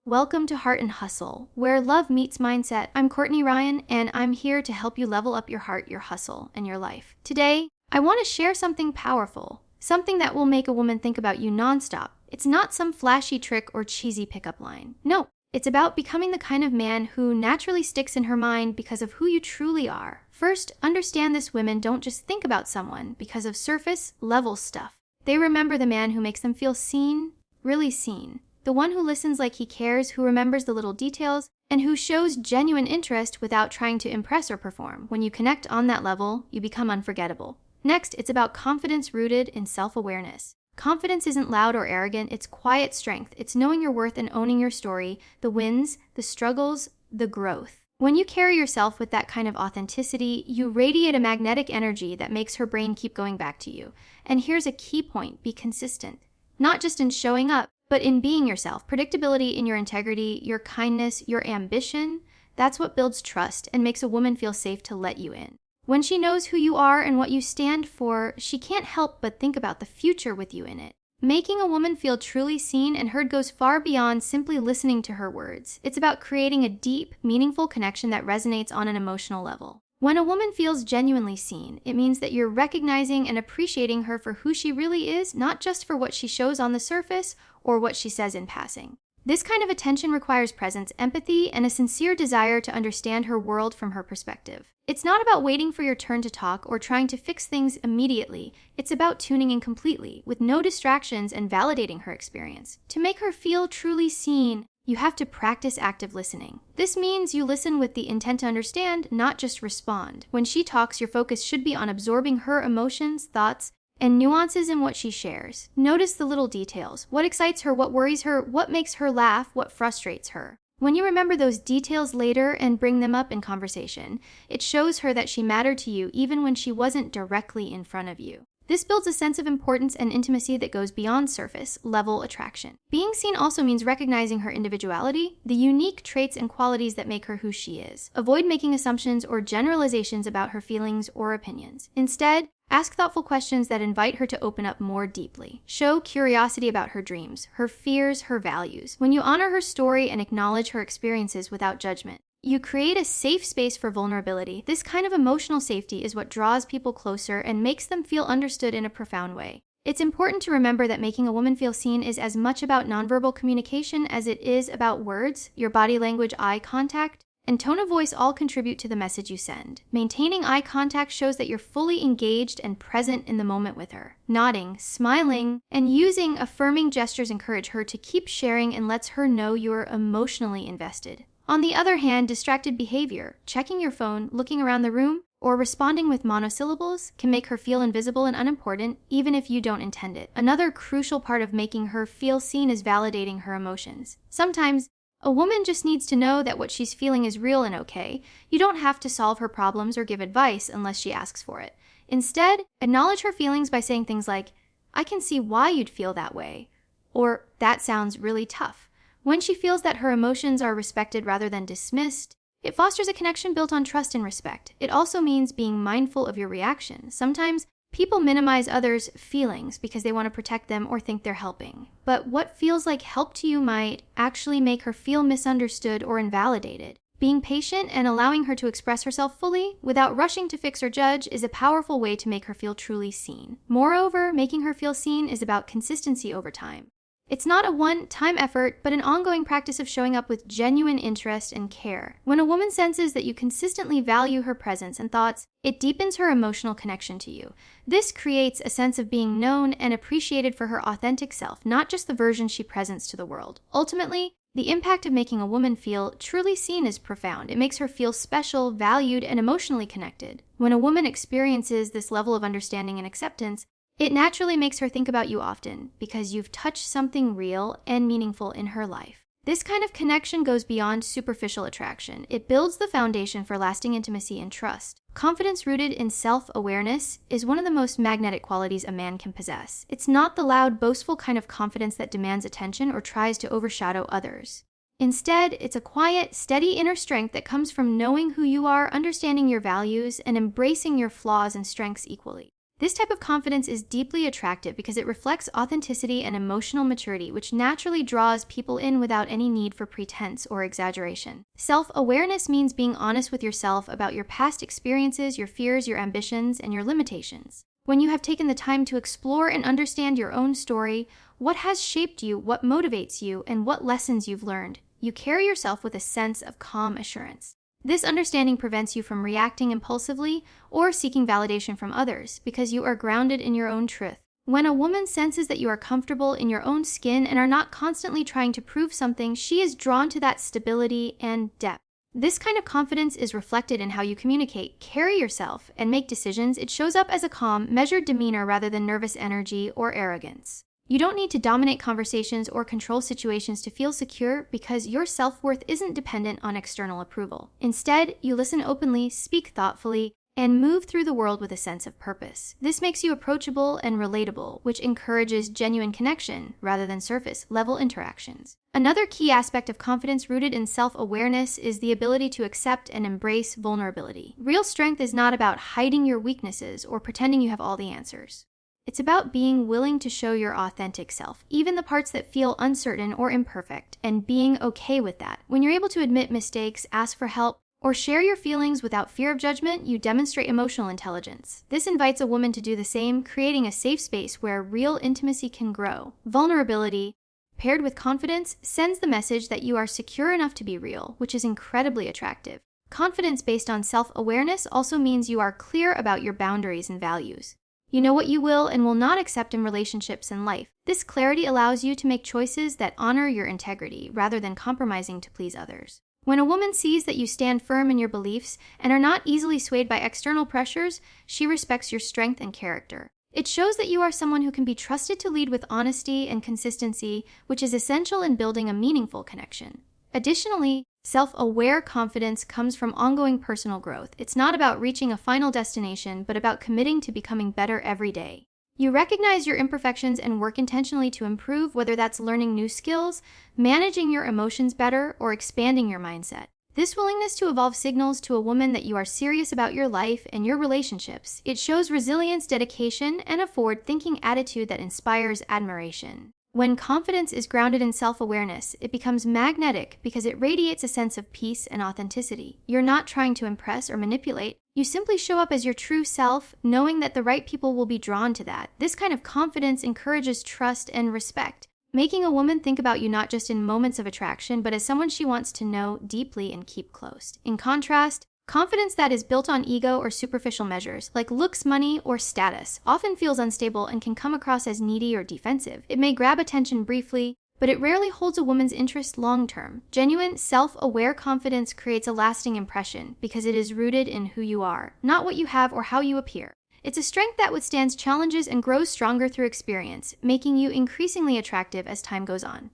Welcome to Heart and Hustle, where love meets mindset. I'm Courtney Ryan, and I'm here to help you level up your heart, your hustle, and your life. Today, I want to share something powerful, something that will make a woman think about you nonstop. It's not some flashy trick or cheesy pickup line. No, it's about becoming the kind of man who naturally sticks in her mind because of who you truly are. First, understand this: women don't just think about someone because of surface level stuff. They remember the man who makes them feel seen, really seen. The one who listens like he cares, who remembers the little details, and who shows genuine interest without trying to impress or perform. When you connect on that level, you become unforgettable. Next, it's about confidence rooted in self-awareness. Confidence isn't loud or arrogant, it's quiet strength. It's knowing your worth and owning your story, the wins, the struggles, the growth. When you carry yourself with that kind of authenticity, you radiate a magnetic energy that makes her brain keep going back to you. And here's a key point: be consistent. Not just in showing up, but in being yourself. Predictability in your integrity, your kindness, your ambition, that's what builds trust and makes a woman feel safe to let you in. When she knows who you are and what you stand for, she can't help but think about the future with you in it. Making a woman feel truly seen and heard goes far beyond simply listening to her words. It's about creating a deep, meaningful connection that resonates on an emotional level. When a woman feels genuinely seen, it means that you're recognizing and appreciating her for who she really is, not just for what she shows on the surface or what she says in passing. This kind of attention requires presence, empathy, and a sincere desire to understand her world from her perspective. It's not about waiting for your turn to talk or trying to fix things immediately. It's about tuning in completely, with no distractions, and validating her experience. To make her feel truly seen, you have to practice active listening. This means you listen with the intent to understand, not just respond. When she talks, your focus should be on absorbing her emotions, thoughts, and nuances in what she shares. Notice the little details. What excites her, what worries her, what makes her laugh, what frustrates her. When you remember those details later and bring them up in conversation, it shows her that she mattered to you even when she wasn't directly in front of you. This builds a sense of importance and intimacy that goes beyond surface level attraction. Being seen also means recognizing her individuality, the unique traits and qualities that make her who she is. Avoid making assumptions or generalizations about her feelings or opinions. Instead, ask thoughtful questions that invite her to open up more deeply. Show curiosity about her dreams, her fears, her values. When you honor her story and acknowledge her experiences without judgment, you create a safe space for vulnerability. This kind of emotional safety is what draws people closer and makes them feel understood in a profound way. It's important to remember that making a woman feel seen is as much about nonverbal communication as it is about words. Your body language, eye contact, and tone of voice all contribute to the message you send. Maintaining eye contact shows that you're fully engaged and present in the moment with her. Nodding, smiling, and using affirming gestures encourage her to keep sharing and lets her know you're emotionally invested. On the other hand, distracted behavior, checking your phone, looking around the room, or responding with monosyllables can make her feel invisible and unimportant, even if you don't intend it. Another crucial part of making her feel seen is validating her emotions. Sometimes, a woman just needs to know that what she's feeling is real and okay. You don't have to solve her problems or give advice unless she asks for it. Instead, acknowledge her feelings by saying things like, "I can see why you'd feel that way," or "That sounds really tough." When she feels that her emotions are respected rather than dismissed, it fosters a connection built on trust and respect. It also means being mindful of your reaction. Sometimes people minimize others' feelings because they want to protect them or think they're helping. But what feels like help to you might actually make her feel misunderstood or invalidated. Being patient and allowing her to express herself fully without rushing to fix or judge is a powerful way to make her feel truly seen. Moreover, making her feel seen is about consistency over time. It's not a one-time effort, but an ongoing practice of showing up with genuine interest and care. When a woman senses that you consistently value her presence and thoughts, it deepens her emotional connection to you. This creates a sense of being known and appreciated for her authentic self, not just the version she presents to the world. Ultimately, the impact of making a woman feel truly seen is profound. It makes her feel special, valued, and emotionally connected. When a woman experiences this level of understanding and acceptance, it naturally makes her think about you often because you've touched something real and meaningful in her life. This kind of connection goes beyond superficial attraction. It builds the foundation for lasting intimacy and trust. Confidence rooted in self-awareness is one of the most magnetic qualities a man can possess. It's not the loud, boastful kind of confidence that demands attention or tries to overshadow others. Instead, it's a quiet, steady inner strength that comes from knowing who you are, understanding your values, and embracing your flaws and strengths equally. This type of confidence is deeply attractive because it reflects authenticity and emotional maturity, which naturally draws people in without any need for pretense or exaggeration. Self-awareness means being honest with yourself about your past experiences, your fears, your ambitions, and your limitations. When you have taken the time to explore and understand your own story, what has shaped you, what motivates you, and what lessons you've learned, you carry yourself with a sense of calm assurance. This understanding prevents you from reacting impulsively or seeking validation from others because you are grounded in your own truth. When a woman senses that you are comfortable in your own skin and are not constantly trying to prove something, she is drawn to that stability and depth. This kind of confidence is reflected in how you communicate, carry yourself, and make decisions. It shows up as a calm, measured demeanor rather than nervous energy or arrogance. You don't need to dominate conversations or control situations to feel secure because your self-worth isn't dependent on external approval. Instead, you listen openly, speak thoughtfully, and move through the world with a sense of purpose. This makes you approachable and relatable, which encourages genuine connection rather than surface-level interactions. Another key aspect of confidence rooted in self-awareness is the ability to accept and embrace vulnerability. Real strength is not about hiding your weaknesses or pretending you have all the answers. It's about being willing to show your authentic self, even the parts that feel uncertain or imperfect, and being okay with that. When you're able to admit mistakes, ask for help, or share your feelings without fear of judgment, you demonstrate emotional intelligence. This invites a woman to do the same, creating a safe space where real intimacy can grow. Vulnerability, paired with confidence, sends the message that you are secure enough to be real, which is incredibly attractive. Confidence based on self-awareness also means you are clear about your boundaries and values. You know what you will and will not accept in relationships and life. This clarity allows you to make choices that honor your integrity rather than compromising to please others. When a woman sees that you stand firm in your beliefs and are not easily swayed by external pressures, she respects your strength and character. It shows that you are someone who can be trusted to lead with honesty and consistency, which is essential in building a meaningful connection. Additionally, self-aware confidence comes from ongoing personal growth. It's not about reaching a final destination, but about committing to becoming better every day. You recognize your imperfections and work intentionally to improve, whether that's learning new skills, managing your emotions better, or expanding your mindset. This willingness to evolve signals to a woman that you are serious about your life and your relationships. It shows resilience, dedication, and a forward-thinking attitude that inspires admiration. When confidence is grounded in self-awareness, it becomes magnetic because it radiates a sense of peace and authenticity. You're not trying to impress or manipulate. You simply show up as your true self, knowing that the right people will be drawn to that. This kind of confidence encourages trust and respect, making a woman think about you not just in moments of attraction, but as someone she wants to know deeply and keep close. In contrast, confidence that is built on ego or superficial measures, like looks, money, or status, often feels unstable and can come across as needy or defensive. It may grab attention briefly, but it rarely holds a woman's interest long-term. Genuine, self-aware confidence creates a lasting impression because it is rooted in who you are, not what you have or how you appear. It's a strength that withstands challenges and grows stronger through experience, making you increasingly attractive as time goes on.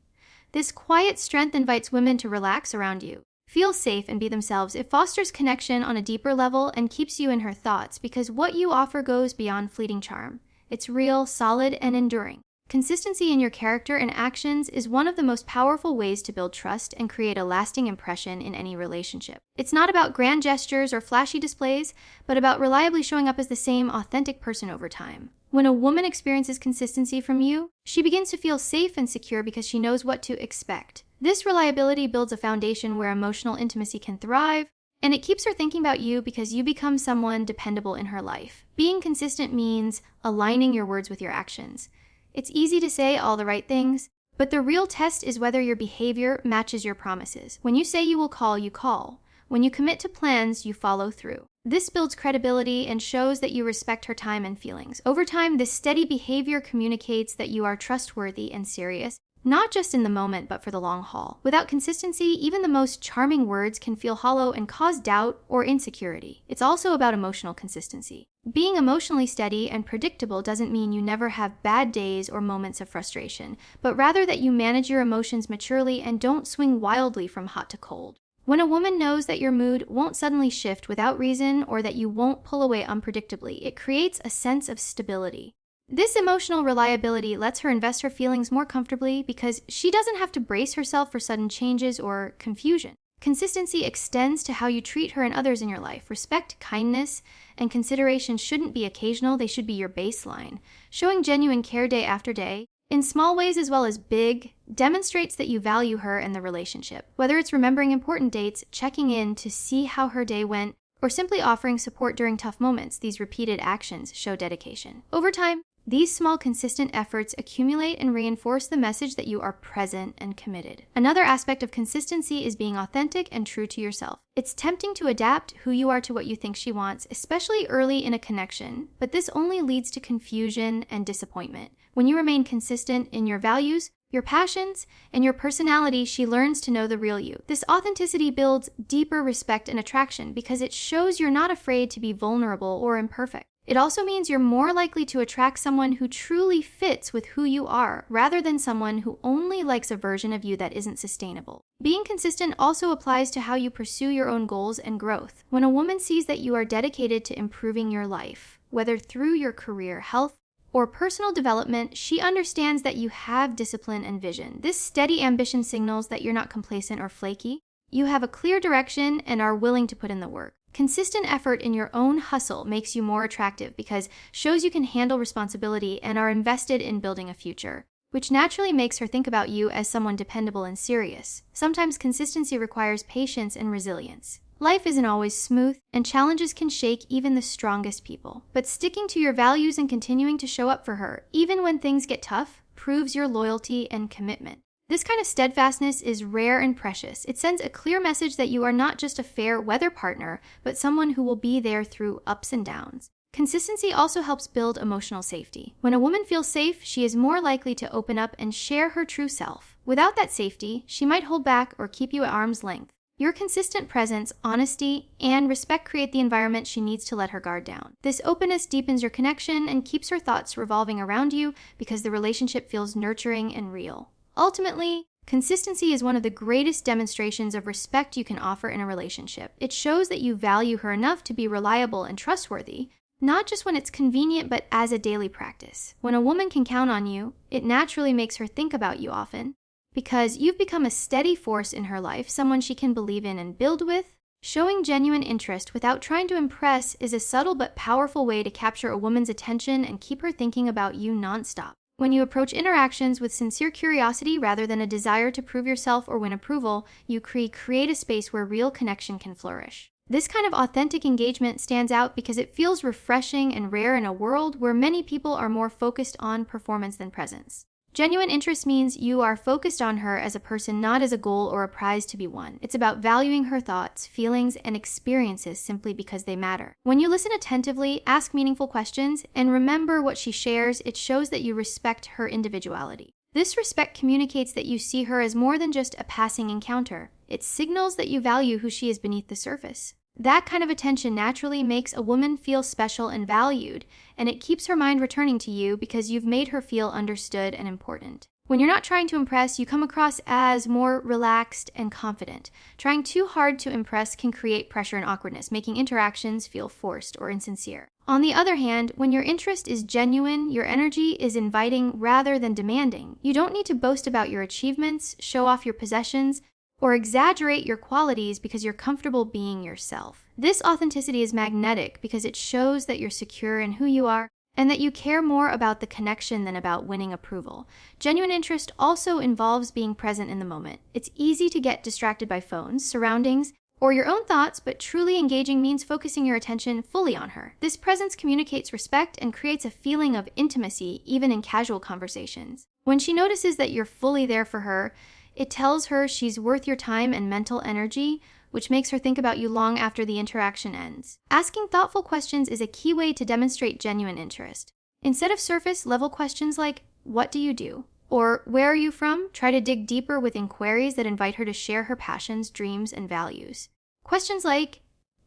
This quiet strength invites women to relax around you. Feel safe and be themselves. It fosters connection on a deeper level and keeps you in her thoughts because what you offer goes beyond fleeting charm. It's real, solid, and enduring. Consistency in your character and actions is one of the most powerful ways to build trust and create a lasting impression in any relationship. It's not about grand gestures or flashy displays, but about reliably showing up as the same authentic person over time. When a woman experiences consistency from you, she begins to feel safe and secure because she knows what to expect. This reliability builds a foundation where emotional intimacy can thrive, and it keeps her thinking about you because you become someone dependable in her life. Being consistent means aligning your words with your actions. It's easy to say all the right things, but the real test is whether your behavior matches your promises. When you say you will call, you call. When you commit to plans, you follow through. This builds credibility and shows that you respect her time and feelings. Over time, this steady behavior communicates that you are trustworthy and serious, not just in the moment, but for the long haul. Without consistency, even the most charming words can feel hollow and cause doubt or insecurity. It's also about emotional consistency. Being emotionally steady and predictable doesn't mean you never have bad days or moments of frustration, but rather that you manage your emotions maturely and don't swing wildly from hot to cold. When a woman knows that your mood won't suddenly shift without reason or that you won't pull away unpredictably, it creates a sense of stability. This emotional reliability lets her invest her feelings more comfortably because she doesn't have to brace herself for sudden changes or confusion. Consistency extends to how you treat her and others in your life. Respect, kindness, and consideration shouldn't be occasional, they should be your baseline. Showing genuine care day after day, in small ways as well as big, demonstrates that you value her and the relationship. Whether it's remembering important dates, checking in to see how her day went, or simply offering support during tough moments, these repeated actions show dedication. Over time, these small, consistent efforts accumulate and reinforce the message that you are present and committed. Another aspect of consistency is being authentic and true to yourself. It's tempting to adapt who you are to what you think she wants, especially early in a connection, but this only leads to confusion and disappointment. When you remain consistent in your values, your passions, and your personality, she learns to know the real you. This authenticity builds deeper respect and attraction because it shows you're not afraid to be vulnerable or imperfect. It also means you're more likely to attract someone who truly fits with who you are, rather than someone who only likes a version of you that isn't sustainable. Being consistent also applies to how you pursue your own goals and growth. When a woman sees that you are dedicated to improving your life, whether through your career, health, or personal development, she understands that you have discipline and vision. This steady ambition signals that you're not complacent or flaky. You have a clear direction and are willing to put in the work. Consistent effort in your own hustle makes you more attractive because shows you can handle responsibility and are invested in building a future, which naturally makes her think about you as someone dependable and serious. Sometimes consistency requires patience and resilience. Life isn't always smooth, and challenges can shake even the strongest people. But sticking to your values and continuing to show up for her, even when things get tough, proves your loyalty and commitment. This kind of steadfastness is rare and precious. It sends a clear message that you are not just a fair weather partner, but someone who will be there through ups and downs. Consistency also helps build emotional safety. When a woman feels safe, she is more likely to open up and share her true self. Without that safety, she might hold back or keep you at arm's length. Your consistent presence, honesty, and respect create the environment she needs to let her guard down. This openness deepens your connection and keeps her thoughts revolving around you because the relationship feels nurturing and real. Ultimately, consistency is one of the greatest demonstrations of respect you can offer in a relationship. It shows that you value her enough to be reliable and trustworthy, not just when it's convenient, but as a daily practice. When a woman can count on you, it naturally makes her think about you often, because you've become a steady force in her life, someone she can believe in and build with. Showing genuine interest without trying to impress is a subtle but powerful way to capture a woman's attention and keep her thinking about you nonstop. When you approach interactions with sincere curiosity rather than a desire to prove yourself or win approval, you create a space where real connection can flourish. This kind of authentic engagement stands out because it feels refreshing and rare in a world where many people are more focused on performance than presence. Genuine interest means you are focused on her as a person, not as a goal or a prize to be won. It's about valuing her thoughts, feelings, and experiences simply because they matter. When you listen attentively, ask meaningful questions, and remember what she shares, it shows that you respect her individuality. This respect communicates that you see her as more than just a passing encounter. It signals that you value who she is beneath the surface. That kind of attention naturally makes a woman feel special and valued, and it keeps her mind returning to you because you've made her feel understood and important. When you're not trying to impress, you come across as more relaxed and confident. Trying too hard to impress can create pressure and awkwardness, making interactions feel forced or insincere. On the other hand, when your interest is genuine, your energy is inviting rather than demanding. You don't need to boast about your achievements, show off your possessions, or exaggerate your qualities because you're comfortable being yourself. This authenticity is magnetic because it shows that you're secure in who you are and that you care more about the connection than about winning approval. Genuine interest also involves being present in the moment. It's easy to get distracted by phones, surroundings, or your own thoughts, but truly engaging means focusing your attention fully on her. This presence communicates respect and creates a feeling of intimacy, even in casual conversations. When she notices that you're fully there for her, it tells her she's worth your time and mental energy, which makes her think about you long after the interaction ends. Asking thoughtful questions is a key way to demonstrate genuine interest. Instead of surface-level questions like, "What do you do?" or "Where are you from?" try to dig deeper with inquiries that invite her to share her passions, dreams, and values. Questions like,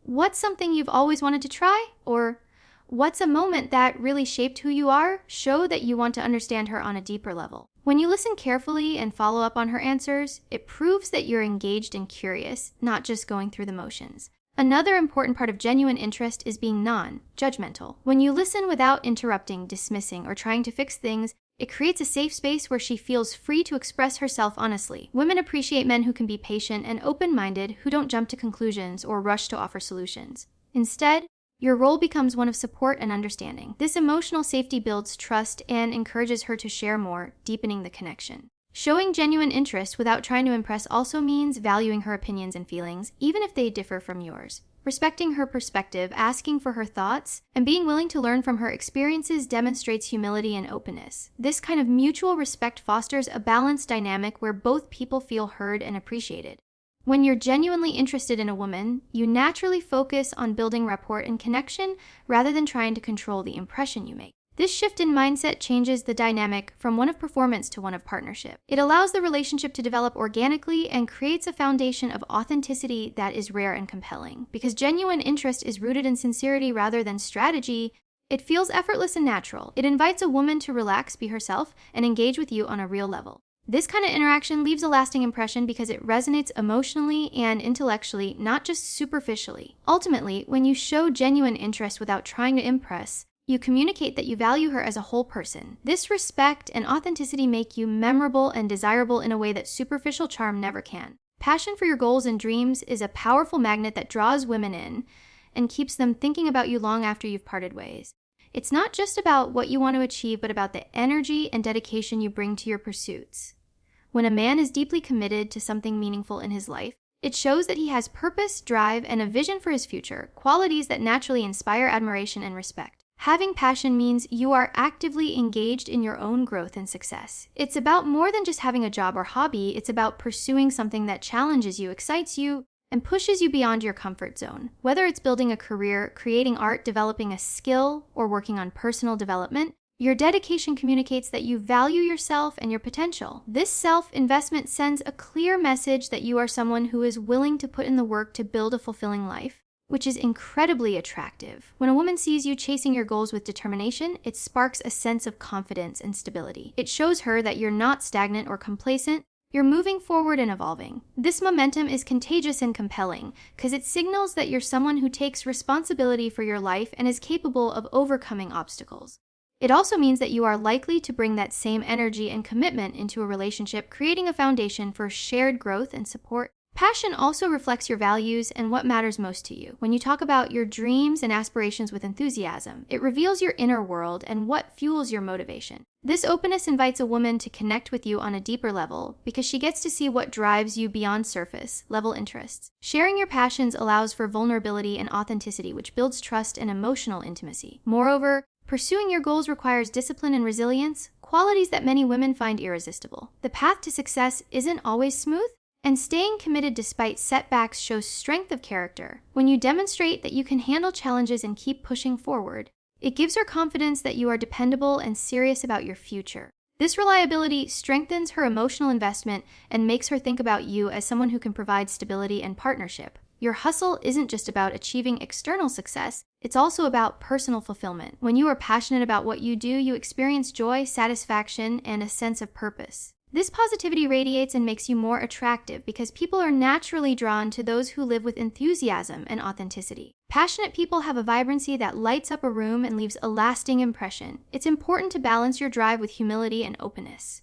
"What's something you've always wanted to try?" or "What's a moment that really shaped who you are?" show that you want to understand her on a deeper level. When you listen carefully and follow up on her answers, it proves that you're engaged and curious, not just going through the motions. Another important part of genuine interest is being non-judgmental. When you listen without interrupting, dismissing, or trying to fix things, It creates a safe space where she feels free to express herself honestly. Women appreciate men who can be patient and open-minded, who don't jump to conclusions or rush to offer solutions. Instead, your role becomes one of support and understanding. This emotional safety builds trust and encourages her to share more, deepening the connection. Showing genuine interest without trying to impress also means valuing her opinions and feelings, even if they differ from yours. Respecting her perspective, asking for her thoughts, and being willing to learn from her experiences demonstrates humility and openness. This kind of mutual respect fosters a balanced dynamic where both people feel heard and appreciated. When you're genuinely interested in a woman, you naturally focus on building rapport and connection rather than trying to control the impression you make. This shift in mindset changes the dynamic from one of performance to one of partnership. It allows the relationship to develop organically and creates a foundation of authenticity that is rare and compelling. Because genuine interest is rooted in sincerity rather than strategy, it feels effortless and natural. It invites a woman to relax, be herself, and engage with you on a real level. This kind of interaction leaves a lasting impression because it resonates emotionally and intellectually, not just superficially. Ultimately, when you show genuine interest without trying to impress, you communicate that you value her as a whole person. This respect and authenticity make you memorable and desirable in a way that superficial charm never can. Passion for your goals and dreams is a powerful magnet that draws women in and keeps them thinking about you long after you've parted ways. It's not just about what you want to achieve, but about the energy and dedication you bring to your pursuits. When a man is deeply committed to something meaningful in his life, it shows that he has purpose, drive, and a vision for his future, qualities that naturally inspire admiration and respect. Having passion means you are actively engaged in your own growth and success. It's about more than just having a job or hobby. It's about pursuing something that challenges you, excites you, and pushes you beyond your comfort zone. Whether it's building a career, creating art, developing a skill, or working on personal development, your dedication communicates that you value yourself and your potential. This self-investment sends a clear message that you are someone who is willing to put in the work to build a fulfilling life, which is incredibly attractive. When a woman sees you chasing your goals with determination, it sparks a sense of confidence and stability. It shows her that you're not stagnant or complacent, you're moving forward and evolving. This momentum is contagious and compelling because it signals that you're someone who takes responsibility for your life and is capable of overcoming obstacles. It also means that you are likely to bring that same energy and commitment into a relationship, creating a foundation for shared growth and support. Passion also reflects your values and what matters most to you. When you talk about your dreams and aspirations with enthusiasm, it reveals your inner world and what fuels your motivation. This openness invites a woman to connect with you on a deeper level because she gets to see what drives you beyond surface-level interests. Sharing your passions allows for vulnerability and authenticity, which builds trust and emotional intimacy. Moreover, pursuing your goals requires discipline and resilience, qualities that many women find irresistible. The path to success isn't always smooth, and staying committed despite setbacks shows strength of character. When you demonstrate that you can handle challenges and keep pushing forward, it gives her confidence that you are dependable and serious about your future. This reliability strengthens her emotional investment and makes her think about you as someone who can provide stability and partnership. Your hustle isn't just about achieving external success, it's also about personal fulfillment. When you are passionate about what you do, you experience joy, satisfaction, and a sense of purpose. This positivity radiates and makes you more attractive because people are naturally drawn to those who live with enthusiasm and authenticity. Passionate people have a vibrancy that lights up a room and leaves a lasting impression. It's important to balance your drive with humility and openness.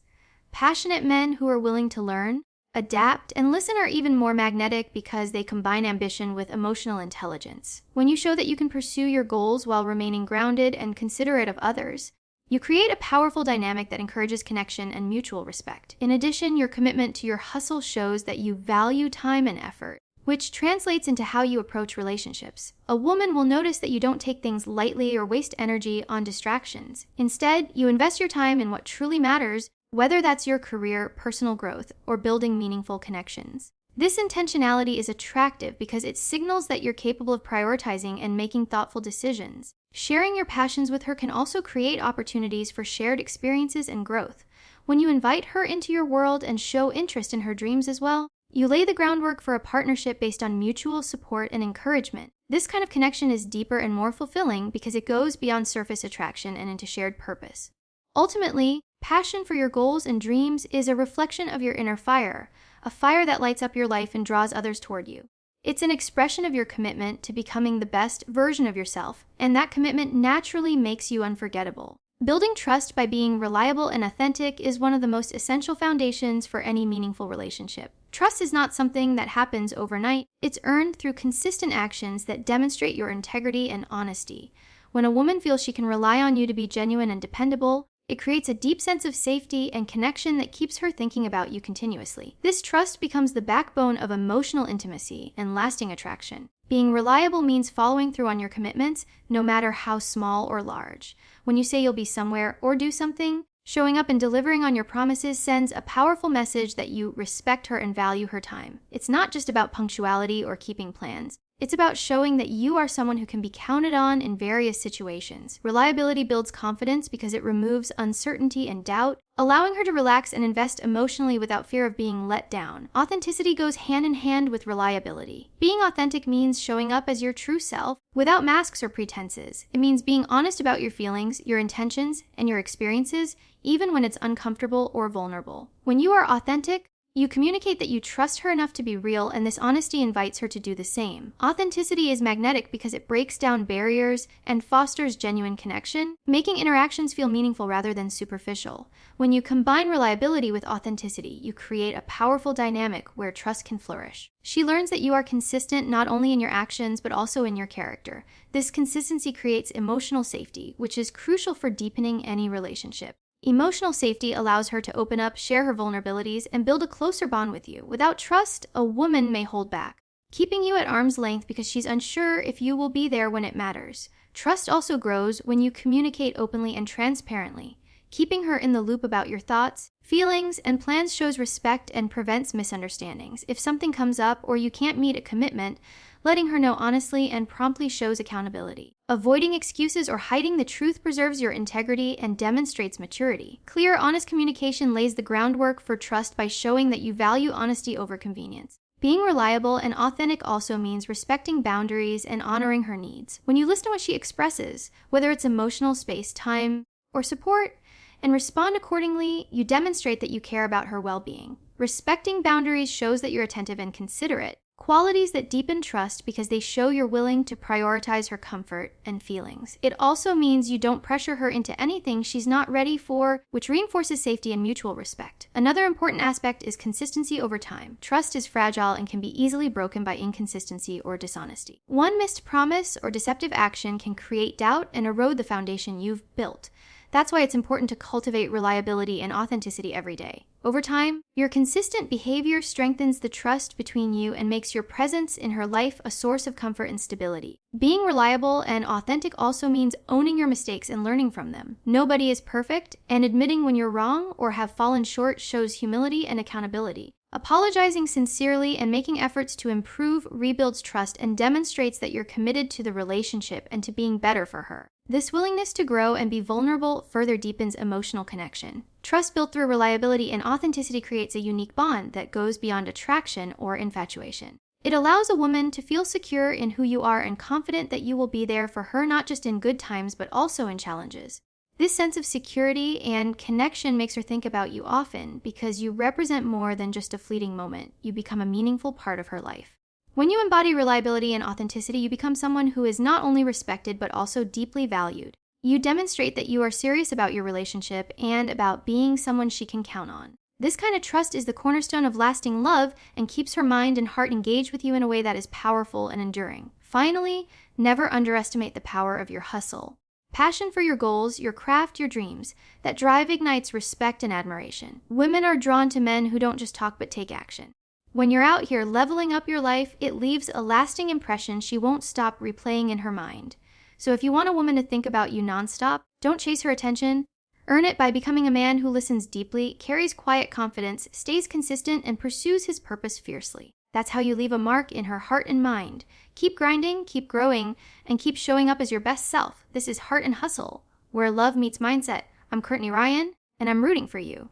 Passionate men who are willing to learn, adapt, and listen are even more magnetic because they combine ambition with emotional intelligence. When you show that you can pursue your goals while remaining grounded and considerate of others, you create a powerful dynamic that encourages connection and mutual respect. In addition, your commitment to your hustle shows that you value time and effort, which translates into how you approach relationships. A woman will notice that you don't take things lightly or waste energy on distractions. Instead, you invest your time in what truly matters, whether that's your career, personal growth, or building meaningful connections. This intentionality is attractive because it signals that you're capable of prioritizing and making thoughtful decisions. Sharing your passions with her can also create opportunities for shared experiences and growth. When you invite her into your world and show interest in her dreams as well, you lay the groundwork for a partnership based on mutual support and encouragement. This kind of connection is deeper and more fulfilling because it goes beyond surface attraction and into shared purpose. Ultimately, passion for your goals and dreams is a reflection of your inner fire, a fire that lights up your life and draws others toward you. It's an expression of your commitment to becoming the best version of yourself, and that commitment naturally makes you unforgettable. Building trust by being reliable and authentic is one of the most essential foundations for any meaningful relationship. Trust is not something that happens overnight. It's earned through consistent actions that demonstrate your integrity and honesty. When a woman feels she can rely on you to be genuine and dependable, it creates a deep sense of safety and connection that keeps her thinking about you continuously. This trust becomes the backbone of emotional intimacy and lasting attraction. Being reliable means following through on your commitments, no matter how small or large. When you say you'll be somewhere or do something, showing up and delivering on your promises sends a powerful message that you respect her and value her time. It's not just about punctuality or keeping plans. It's about showing that you are someone who can be counted on in various situations. Reliability builds confidence because it removes uncertainty and doubt, allowing her to relax and invest emotionally without fear of being let down. Authenticity goes hand in hand with reliability. Being authentic means showing up as your true self without masks or pretenses. It means being honest about your feelings, your intentions, and your experiences, even when it's uncomfortable or vulnerable. When you are authentic, you communicate that you trust her enough to be real, and this honesty invites her to do the same. Authenticity is magnetic because it breaks down barriers and fosters genuine connection, making interactions feel meaningful rather than superficial. When you combine reliability with authenticity, you create a powerful dynamic where trust can flourish. She learns that you are consistent not only in your actions but also in your character. This consistency creates emotional safety, which is crucial for deepening any relationship. Emotional safety allows her to open up, share her vulnerabilities, and build a closer bond with you. Without trust, a woman may hold back, keeping you at arm's length because she's unsure if you will be there when it matters. Trust also grows when you communicate openly and transparently. Keeping her in the loop about your thoughts, feelings, and plans shows respect and prevents misunderstandings. If something comes up or you can't meet a commitment, letting her know honestly and promptly shows accountability. Avoiding excuses or hiding the truth preserves your integrity and demonstrates maturity. Clear, honest communication lays the groundwork for trust by showing that you value honesty over convenience. Being reliable and authentic also means respecting boundaries and honoring her needs. When you listen to what she expresses, whether it's emotional space, time, or support, and respond accordingly, you demonstrate that you care about her well-being. Respecting boundaries shows that you're attentive and considerate, qualities that deepen trust because they show you're willing to prioritize her comfort and feelings. It also means you don't pressure her into anything she's not ready for, which reinforces safety and mutual respect. Another important aspect is consistency over time. Trust is fragile and can be easily broken by inconsistency or dishonesty. One missed promise or deceptive action can create doubt and erode the foundation you've built. That's why it's important to cultivate reliability and authenticity every day. Over time, your consistent behavior strengthens the trust between you and makes your presence in her life a source of comfort and stability. Being reliable and authentic also means owning your mistakes and learning from them. Nobody is perfect, and admitting when you're wrong or have fallen short shows humility and accountability. Apologizing sincerely and making efforts to improve rebuilds trust and demonstrates that you're committed to the relationship and to being better for her. This willingness to grow and be vulnerable further deepens emotional connection. Trust built through reliability and authenticity creates a unique bond that goes beyond attraction or infatuation. It allows a woman to feel secure in who you are and confident that you will be there for her not just in good times but also in challenges. This sense of security and connection makes her think about you often because you represent more than just a fleeting moment. You become a meaningful part of her life. When you embody reliability and authenticity, you become someone who is not only respected but also deeply valued. You demonstrate that you are serious about your relationship and about being someone she can count on. This kind of trust is the cornerstone of lasting love and keeps her mind and heart engaged with you in a way that is powerful and enduring. Finally, never underestimate the power of your hustle. Passion for your goals, your craft, your dreams. That drive ignites respect and admiration. Women are drawn to men who don't just talk but take action. When you're out here leveling up your life, it leaves a lasting impression she won't stop replaying in her mind. So if you want a woman to think about you nonstop, don't chase her attention. Earn it by becoming a man who listens deeply, carries quiet confidence, stays consistent, and pursues his purpose fiercely. That's how you leave a mark in her heart and mind. Keep grinding, keep growing, and keep showing up as your best self. This is Heart and Hustle, where love meets mindset. I'm Courtney Ryan, and I'm rooting for you.